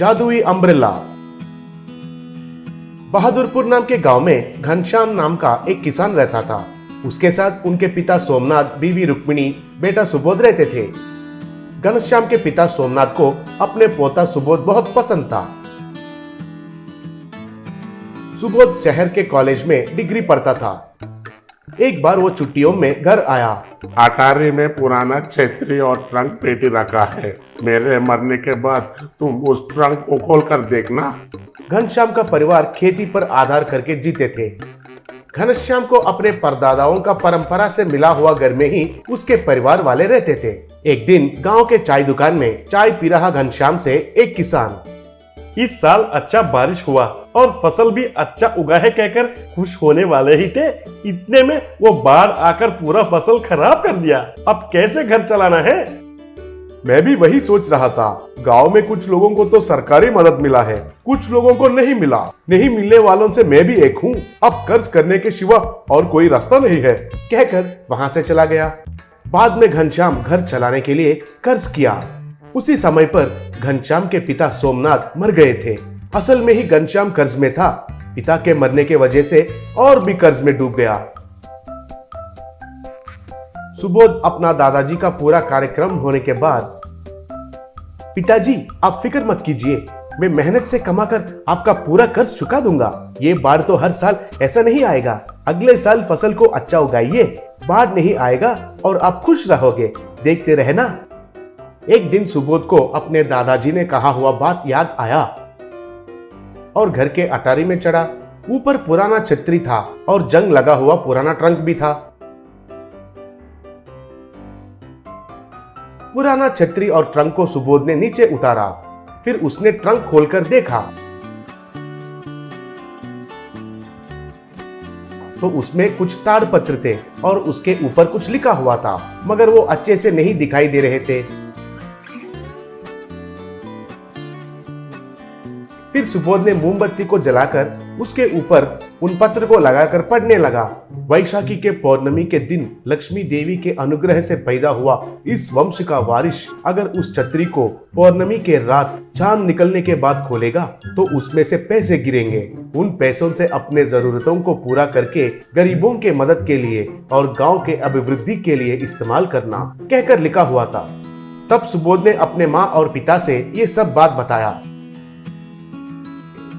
जादुई अम्ब्रेला। बहादुरपुर नाम के गांव में घनश्याम नाम का एक किसान रहता था। उसके साथ उनके पिता सोमनाथ, बीवी रुक्मिणी, बेटा सुबोध रहते थे। घनश्याम के पिता सोमनाथ को अपने पोता सुबोध बहुत पसंद था। सुबोध शहर के कॉलेज में डिग्री पढ़ता था। एक बार वो छुट्टियों में घर आया। अटारी में पुराना छतरी और ट्रंक पेटी रखा है। मेरे मरने के बाद तुम उस ट्रंक को खोल कर देखना। घनश्याम का परिवार खेती पर आधार करके जीते थे। घनश्याम को अपने परदादाओं का परंपरा से मिला हुआ घर में ही उसके परिवार वाले रहते थे। एक दिन गांव के चाय दुकान में चाय पी रहा घनश्याम से एक किसान, इस साल अच्छा बारिश हुआ और फसल भी अच्छा उगा है कहकर खुश होने वाले ही थे। इतने में वो बाढ़ आकर पूरा फसल खराब कर दिया। अब कैसे घर चलाना है? मैं भी वही सोच रहा था। गांव में कुछ लोगों को तो सरकारी मदद मिला है, कुछ लोगों को नहीं मिला। नहीं मिलने वालों से मैं भी एक हूँ। अब कर्ज करने के सिवा और कोई रास्ता नहीं है, कहकर वहां से चला गया। बाद में घनश्याम घर चलाने के लिए कर्ज किया। उसी समय पर घनश्याम के पिता सोमनाथ मर गए थे। असल में ही घनश्याम कर्ज में था। पिता के मरने के वजह से और भी कर्ज में डूब गया। सुबोध अपना दादाजी का पूरा कार्यक्रम होने के बाद, पिताजी आप फिक्र मत कीजिए, मैं मेहनत से कमाकर आपका पूरा कर्ज चुका दूंगा। ये बाढ़ तो हर साल ऐसा नहीं आएगा। अगले साल फसल को अच्छा उगाइए, बाढ़ नहीं आएगा और आप खुश रहोगे, देखते रहना। एक दिन सुबोध को अपने दादाजी ने कहा हुआ बात याद आया और घर के अटारी में चढ़ा। ऊपर पुराना छतरी था और जंग लगा हुआ पुराना ट्रंक भी था। पुराना छतरी और ट्रंक को सुबोध ने नीचे उतारा। फिर उसने ट्रंक खोलकर देखा तो उसमें कुछ ताड़पत्र थे और उसके ऊपर कुछ लिखा हुआ था, मगर वो अच्छे से नहीं दिखाई दे रहे थे। फिर सुबोध ने मोमबत्ती को जलाकर उसके ऊपर उन पत्र को लगाकर पढ़ने लगा। वैशाखी के पौर्णमी के दिन लक्ष्मी देवी के अनुग्रह से पैदा हुआ इस वंश का वारिस अगर उस छतरी को पौर्णमी के रात चांद निकलने के बाद खोलेगा तो उसमें से पैसे गिरेंगे। उन पैसों से अपने जरूरतों को पूरा करके गरीबों के मदद के लिए और गांव के अभिवृद्धि के लिए इस्तेमाल करना, कहकर लिखा हुआ था। तब सुबोध ने अपने माँ और पिता से ये सब बात बताया।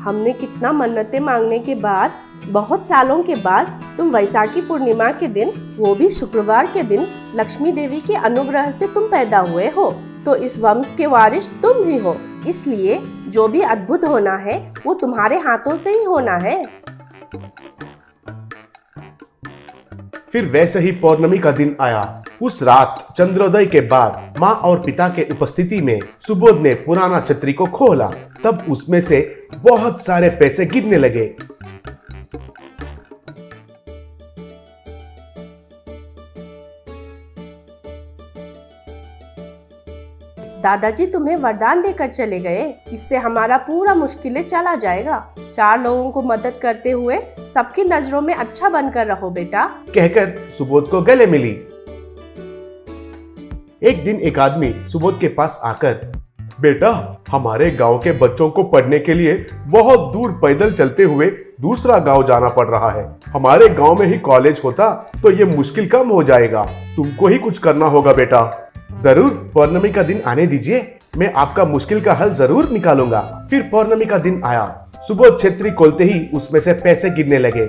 हमने कितना मन्नतें मांगने के बाद, बहुत सालों के बाद तुम वैशाखी पूर्णिमा के दिन, वो भी शुक्रवार के दिन, लक्ष्मी देवी के अनुग्रह से तुम पैदा हुए हो, तो इस वंश के वारिस तुम ही हो। इसलिए जो भी अद्भुत होना है वो तुम्हारे हाथों से ही होना है। फिर वैसे ही पौर्णमी का दिन आया। उस रात चंद्रोदय के बाद माँ और पिता के उपस्थिति में सुबोध ने पुराना छतरी को खोला। तब उसमें से बहुत सारे पैसे गिरने लगे। दादाजी तुम्हें वरदान देकर चले गए, इससे हमारा पूरा मुश्किलें चला जाएगा। 4 लोगों को मदद करते हुए सबकी नजरों में अच्छा बनकर रहो बेटा, कहकर सुबोध को गले मिली। एक दिन एक आदमी सुबोध के पास आकर, बेटा हमारे गांव के बच्चों को पढ़ने के लिए बहुत दूर पैदल चलते हुए दूसरा गांव जाना पड़ रहा है। हमारे गांव में ही कॉलेज होता तो ये मुश्किल कम हो जाएगा। तुमको ही कुछ करना होगा बेटा। जरूर, पौर्णमी का दिन आने दीजिए, मैं आपका मुश्किल का हल जरूर निकालूंगा। फिर पौर्णमी का दिन आया। सुबोध छतरी खोलते ही उसमें से पैसे गिरने लगे।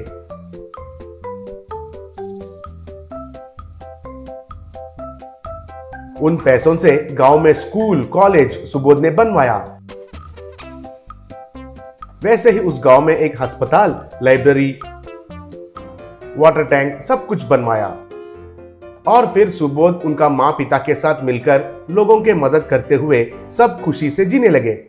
उन पैसों से गांव में स्कूल, कॉलेज सुबोध ने बनवाया। वैसे ही उस गांव में एक अस्पताल, लाइब्रेरी, वाटर टैंक सब कुछ बनवाया। और फिर सुबोध उनका माँ पिता के साथ मिलकर लोगों के मदद करते हुए सब खुशी से जीने लगे।